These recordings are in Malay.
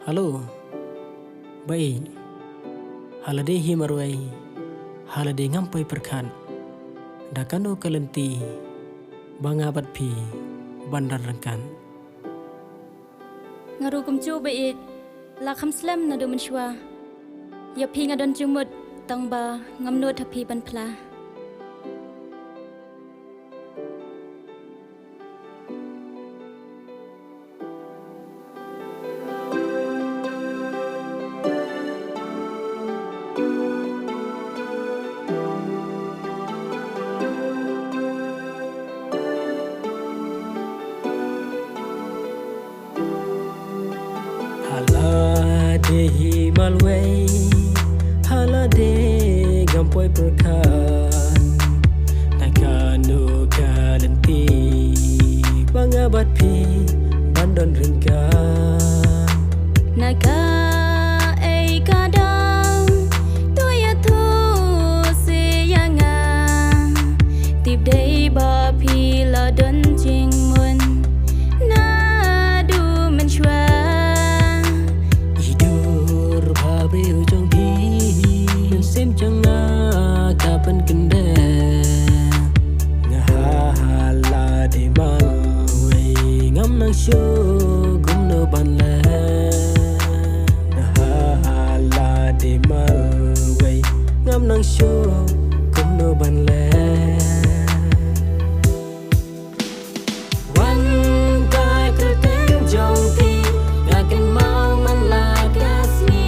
Halo, baik. Halade himarwai, halade ngampai perkan. Dakano kalenti, bangabat pi, bandar rengkan. Ngarukum cu baik, lakam slam nado menshwa. Ya pi ngadon jumut, tangba ngamno tapi ban pla. Halade himalwai, halade gampoi perkan. Dakano kalenti, bangabat pi, bandon rengkan. Naga ei kadang, toya tu siyangan. Tip day ba pi la don jing mun, nadu menshwa. Sem janga kapan kende ngahala de malwe ngam nang sho gumno banle ngahala de malwe ngam nang sho gumno banle wan kai kerten jong pi ngaken mau man la kasni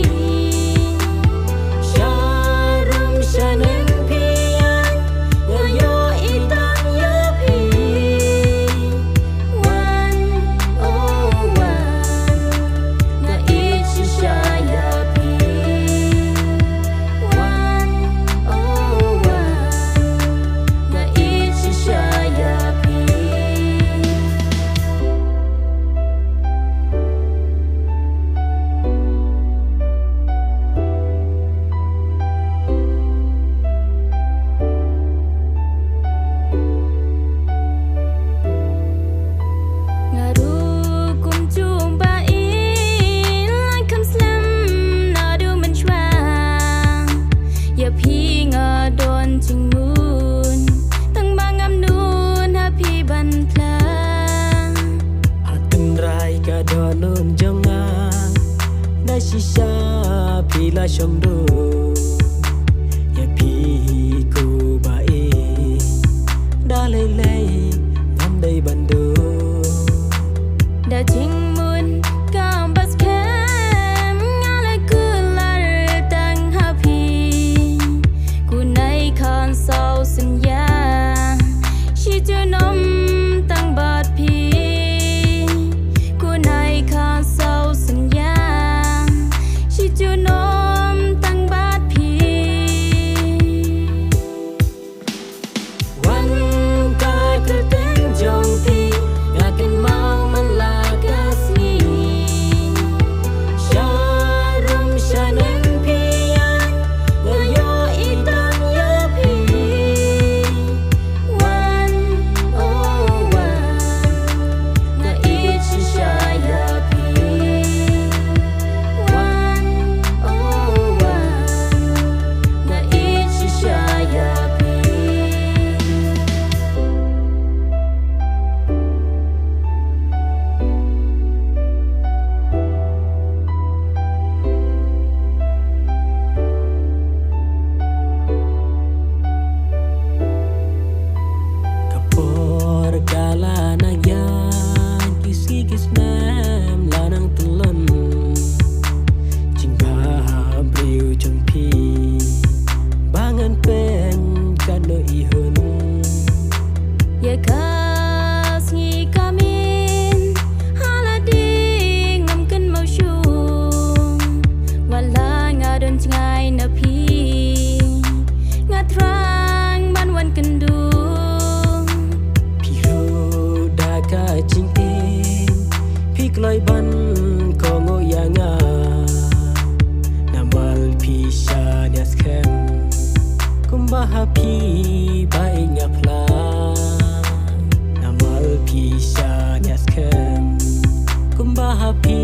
Donun jonga na shisha pila shomdo ya pi ko bae dalai lai ngam dai bando Da jing mun kam bas kem ngale kular tang happy kunai kan sau senya shi tu nom tang bat pi Loi ban kongo yanga namal pisha nyaskem kumbaha pi bai ngapla namal pisha nyaskem kumbaha pi